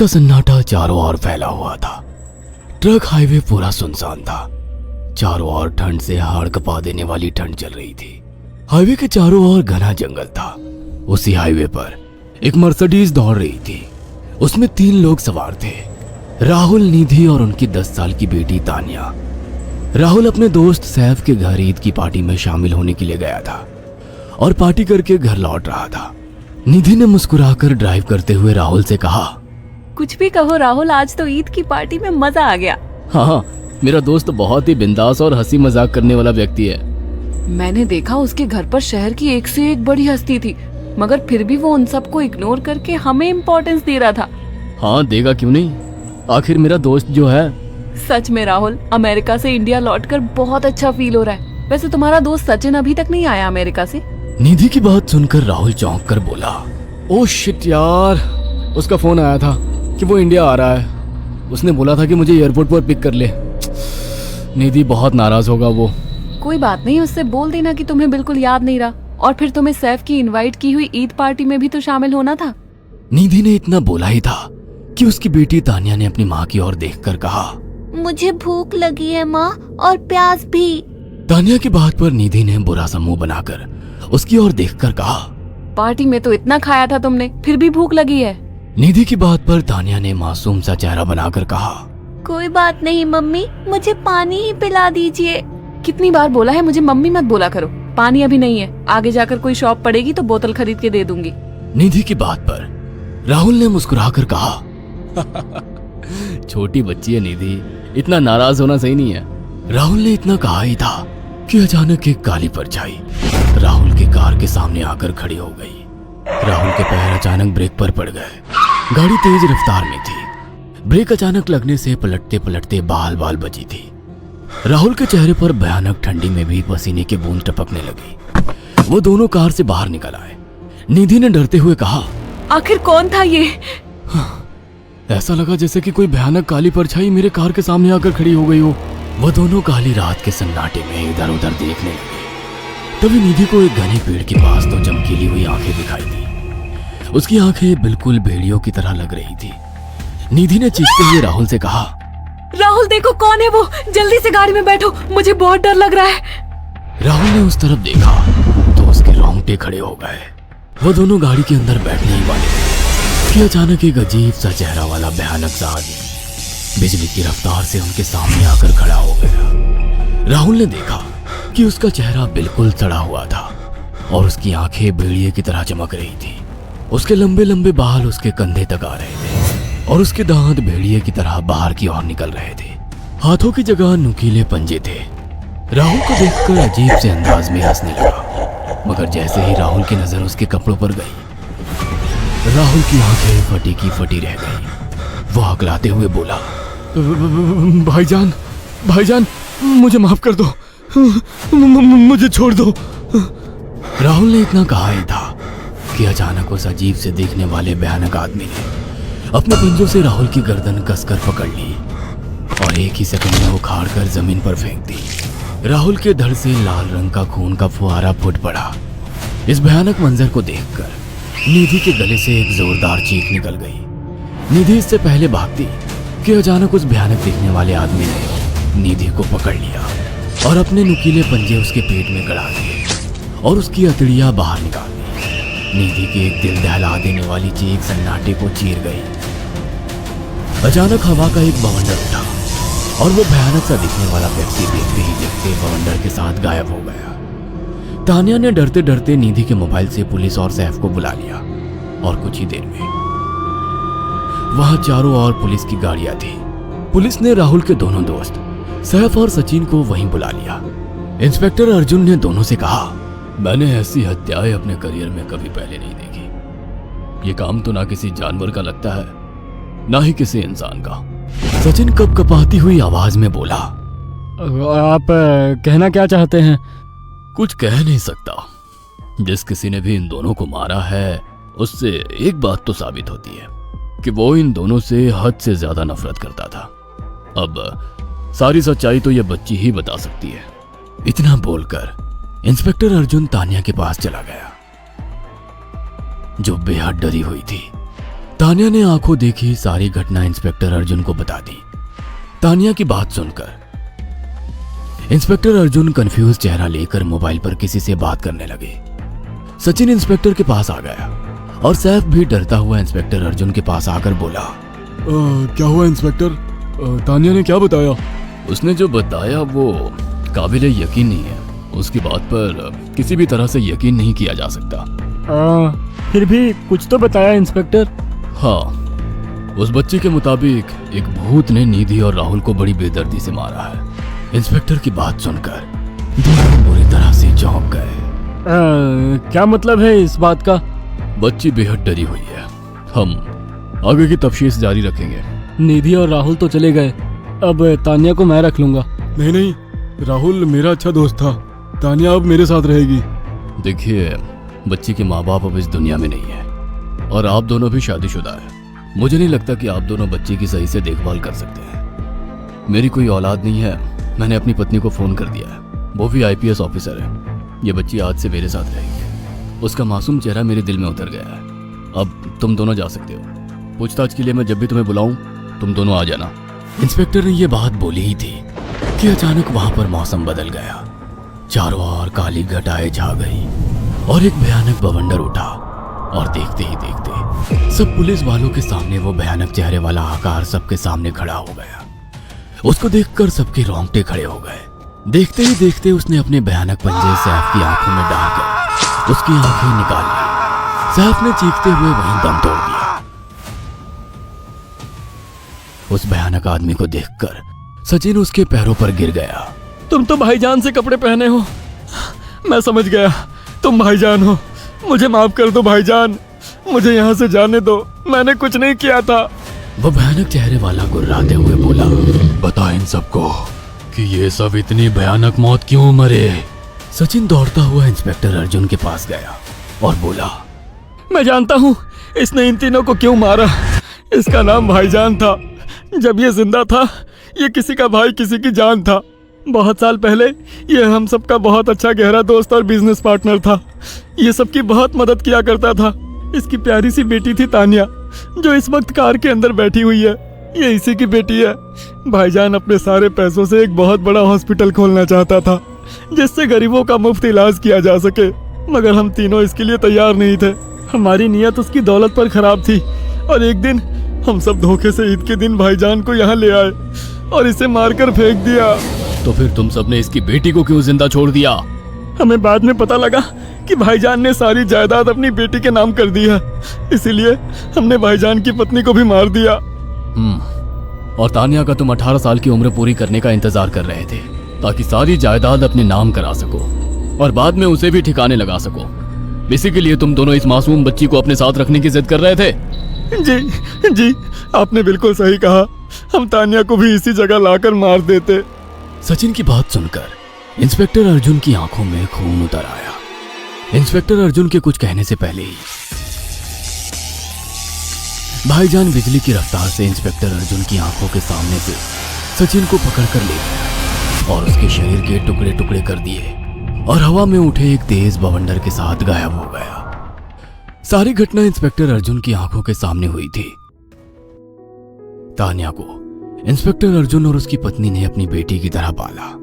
का सन्नाटा चारों ओर फैला हुआ था। ट्रक हाईवे पूरा सुनसान था। चारों ओर ठंड से हाड़ कपा देने वाली ठंड चल रही थी। हाईवे के चारों ओर घना जंगल था। उसी हाईवे पर एक मर्सिडीज दौड़ रही थी। उसमें 3 लोग सवार थे, राहुल, निधि और उनकी 10 साल की बेटी तानिया। राहुल अपने दोस्त सैफ के घर ईद की पार्टी में शामिल होने के लिए गया था और पार्टी करके घर लौट रहा था। निधि ने मुस्कुराकर ड्राइव करते हुए राहुल से कहा, कुछ भी कहो राहुल, आज तो ईद की पार्टी में मजा आ गया। हाँ, मेरा दोस्त बहुत ही बिंदास और हंसी मजाक करने वाला व्यक्ति है। मैंने देखा उसके घर पर शहर की एक से एक बड़ी हस्ती थी, मगर फिर भी वो उन सबको इग्नोर करके हमें इम्पोर्टेंस दे रहा था। हाँ, देगा क्यों नहीं, आखिर मेरा दोस्त जो है। सच में राहुल, अमेरिका से इंडिया लौटकर बहुत अच्छा फील हो रहा है। वैसे तुम्हारा दोस्त सचिन अभी तक नहीं आया अमेरिका से? निधि की बात सुनकर राहुल चौंक कर बोला, ओह शिट यार, उसका फोन आया था कि वो इंडिया आ रहा है। उसने बोला था कि मुझे एयरपोर्ट पर पिक कर ले। निधि बहुत नाराज होगा वो। कोई बात नहीं, उससे बोल देना कि तुम्हें बिल्कुल याद नहीं रहा, और फिर तुम्हें सैफ की इनवाइट की हुई ईद पार्टी में भी तो शामिल होना था। निधि ने इतना बोला ही था कि उसकी बेटी तानिया ने अपनी माँ की ओर देखकर कहा, मुझे भूख लगी है माँ, और प्यास भी। तानिया की बात पर निधि ने बुरा सा मुंह बनाकर उसकी ओर देखकर कहा, पार्टी में तो इतना खाया था तुमने, फिर भी भूख लगी है। निधि की बात पर तानिया ने मासूम सा चेहरा बनाकर कहा, कोई बात नहीं मम्मी, मुझे पानी ही पिला दीजिए। कितनी बार बोला है मुझे मम्मी मत बोला करो। पानी अभी नहीं है, आगे जाकर कोई शॉप पड़ेगी तो बोतल खरीद के दे दूंगी। निधि की बात पर राहुल ने मुस्कुराकर कहा, छोटी बच्ची है निधि, इतना नाराज होना सही नहीं है। राहुल ने इतना कहा ही था कि अचानक एक काली परछाई राहुल की कार के सामने आकर खड़ी हो गई। राहुल के पैर अचानक ब्रेक पर पड़ गए। गाड़ी तेज रफ्तार में थी। ब्रेक अचानक लगने से पलटते पलटते बाल बाल बची थी। राहुल के चेहरे पर भयानक ठंडी में भी पसीने की बूंद टपकने लगी। वो दोनों कार से बाहर निकल आए। निधि ने डरते हुए कहा, आखिर कौन था ये? ऐसा लगा जैसे कि कोई भयानक काली परछाई मेरे कार के सामने आकर खड़ी हो गई हो। वह दोनों काली रात के सन्नाटे में इधर उधर देखने लगे। तभी निधि को एक घने पेड़ के पास 2 चमकीली हुई आंखें दिखाई दी। उसकी आंखें बिल्कुल भेड़ियों की तरह लग रही थी। निधि ने चीखते हुए राहुल से कहा, राहुल देखो कौन है वो, जल्दी से गाड़ी में बैठो, मुझे बहुत डर लग रहा है। राहुल ने उस तरफ देखा तो उसके रोंगटे खड़े हो गए। वो दोनों गाड़ी के अंदर बैठने ही वाले थे कि अचानक एक अजीब सा चेहरा वाला भयानक सा आदमी बिजली की रफ्तार से उनके सामने आकर खड़ा हो गया। राहुल ने देखा कि उसका चेहरा बिल्कुल सड़ा हुआ था और उसकी आंखें भेड़िए की तरह चमक रही थी। उसके लंबे लंबे बाल उसके कंधे तक आ रहे थे और उसके दांत भेड़िए की तरह बाहर की ओर निकल रहे थे। हाथों की जगह नुकीले पंजे थे। राहुल को देखकर अजीब से अंदाज में हंसने लगा, मगर जैसे ही राहुल की नजर उसके कपड़ों पर गई, राहुल की आंखें फटी की फटी रह गई। वो हकलाते हुए बोला, भाईजान, भाईजान, मुझे माफ कर दो, मुझे छोड़ दो। राहुल ने इतना कहा ही था कि अचानक उस अजीब से दिखने वाले भयानक आदमी ने अपने पंजों से राहुल की गर्दन कसकर पकड़ ली और एक ही सेकंड में उखाड़ कर जमीन पर फेंक दी। राहुल के धड़ से लाल रंग का खून का फुहारा फूट पड़ा। इस भयानक मंजर को देखकर निधि के गले से एक जोरदार चीख निकल गई। निधि इससे पहले भागती कि अचानक उस भयानक दिखने वाले आदमी ने निधि को पकड़ लिया और अपने नुकीले पंजे उसके पेट में गड़ा दिए और उसकी अतड़ियां बाहर निकाल दी। निधि की एक दिल दहला देने वाली चीख सन्नाटे को चीर गई। अचानक हवा का एक बवंडर उठा और वो भयानक सा दिखने वाला व्यक्ति देखते ही देखते बवंडर के साथ गायब हो गया। तानिया ने डरते डरते निधि के मोबाइल से पुलिस और सैफ को बुला लिया और कुछ ही देर में वहां चारों ओर पुलिस की गाड़ियां थी। पुलिस ने राहुल के दोनों दोस्त सैफ और सचिन को वहीं बुला लिया। इंस्पेक्टर अर्जुन ने दोनों से कहा, मैंने ऐसी हत्याएं अपने करियर में कभी पहले नहीं देखी। ये काम तो ना किसी जानवर का लगता है, ना ही किसी इंसान का। सचिन कपकपाती हुई आवाज में बोला, आप कहना क्या चाहते हैं? कुछ कह नहीं सकता। जिस किसी ने भी इन दोनों को मारा है उससे एक बात तो साबित होती है कि वो इन दोनों से हद से ज्यादा नफरत करता था। अब सारी सच्चाई तो ये बच्ची ही बता सकती है। इतना बोलकर इंस्पेक्टर अर्जुन तानिया के पास चला गया, जो बेहद डरी हुई थी। तानिया ने आंखों देखी सारी घटना इंस्पेक्टर अर्जुन को बता दी। तानिया की बात सुनकर इंस्पेक्टर अर्जुन कंफ्यूज चेहरा लेकर मोबाइल पर किसी से बात करने लगे। सचिन इंस्पेक्टर के पास आ गया और सैफ भी डरता हुआ इंस्पेक्टर अर्जुन के पास आकर बोला, क्या हुआ इंस्पेक्टर? तानिया ने क्या बताया? उसने जो बताया वो काबिल यकीन नहीं है। उसकी बात पर किसी भी तरह से यकीन नहीं किया जा सकता। फिर भी कुछ तो बताया इंस्पेक्टर। हाँ, उस बच्चे के मुताबिक एक भूत ने निधि और राहुल को बड़ी बेदर्दी से मारा है। इंस्पेक्टर की बात सुनकर दोनों बुरी तरह से चौंक गए। क्या मतलब है इस बात का? बच्ची बेहद डरी हुई है। हम आगे की तफ्तीश जारी रखेंगे। निधि और राहुल तो चले गए, अब तानिया को मैं रख लूंगा। नहीं, राहुल मेरा अच्छा दोस्त था। तानिया अब मेरे साथ रहेगी। देखिए, बच्ची के माँ बाप अब इस दुनिया में नहीं है और आप दोनों भी शादीशुदा है। मुझे नहीं लगता कि आप दोनों बच्ची की सही से देखभाल कर सकते हैं। मेरी कोई औलाद नहीं है। मैंने अपनी पत्नी को फोन कर दिया है, वो भी IPS ऑफिसर है। ये बच्ची आज से मेरे साथ रहेगी। उसका मासूम चेहरा मेरे दिल में उतर गया है। अब तुम दोनों जा सकते हो। पूछताछ के लिए मैं जब भी तुम्हें बुलाऊं तुम दोनों आ जाना। इंस्पेक्टर ने ये बात बोली ही थी कि अचानक वहां पर मौसम बदल गया। चारों ओर काली घटाएं छा गई और एक भयानक बवंडर उठा और देखते ही देखते सब पुलिस वालों के सामने वो भयानक चेहरे वाला आकार सबके सामने खड़ा हो गया। उसको देखकर सबके रोंगटे खड़े हो गए। देखते ही देखते उसने अपने भयानक पंजे सैफ की आंखों में डालकर उसकी आंखें निकाल ली। सैफ ने चीखते हुए वहीं दम तोड़ दिया। उस भयानक आदमी को देखकर सचिन उसके पैरों पर गिर गया। तुम तो भाईजान से कपड़े पहने हो। मैं समझ गया, तुम भाईजान हो। मुझे माफ कर दो भाईजान, मुझे यहाँ से जाने दो। मैंने कुछ नहीं किया था। वो भयानक चेहरे वाला गुर्राते हुए बोला, बता इन सबको कि ये सब इतनी भयानक मौत क्यों मरे। सचिन दौड़ता हुआ इंस्पेक्टर अर्जुन के पास गया और बोला, मैं जानता हूँ इसने इन तीनों को क्यों मारा। इसका नाम भाईजान था। जब ये जिंदा था ये किसी का भाई किसी की जान था। बहुत साल पहले ये हम सबका बहुत अच्छा गहरा दोस्त और बिजनेस पार्टनर था। ये सबकी बहुत मदद किया करता था। इसकी प्यारी सी बेटी थी तानिया, जो इस वक्त कार के अंदर बैठी हुई है। ये इसी की बेटी है। भाईजान अपने सारे पैसों से एक बहुत बड़ा हॉस्पिटल खोलना चाहता था जिससे गरीबों का मुफ्त इलाज किया जा सके, मगर हम तीनों इसके लिए तैयार नहीं थे। हमारी नीयत उसकी दौलत पर खराब थी और एक दिन हम सब धोखे से ईद के दिन भाईजान को यहाँ ले आए और इसे मारकर फेंक दिया। तो फिर तुम सबने इसकी बेटी को क्यों जिंदा छोड़ दिया? हमें बाद में पता लगा कि भाईजान ने सारी जायदाद अपनी बेटी के नाम कर दी है, इसीलिए हमने भाईजान की पत्नी को भी मार दिया। और तानिया का तुम 18 साल की उम्र पूरी करने का इंतजार कर रहे थे ताकि सारी जायदाद अपने नाम करा सको और बाद में उसे भी ठिकाने लगा सको। इसी के लिए तुम दोनों इस मासूम बच्ची को अपने साथ रखने की जिद कर रहे थे। जी, आपने बिल्कुल सही कहा। हम तानिया को भी इसी जगह लाकर मार देते। सचिन की बात सुनकर इंस्पेक्टर अर्जुन की आंखों में खून उतर आया। इंस्पेक्टर अर्जुन के कुछ कहने से पहले ही भाईजान बिजली की रफ्तार से इंस्पेक्टर अर्जुन की आंखों के सामने से सचिन को पकड़कर ले गया और उसके शरीर के टुकड़े टुकड़े कर दिए और हवा में उठे एक तेज बवंडर के साथ गायब हो गया। सारी घटना इंस्पेक्टर अर्जुन की आंखों के सामने हुई थी। तानिया को इंस्पेक्टर अर्जुन और उसकी पत्नी ने अपनी बेटी की तरह पाला।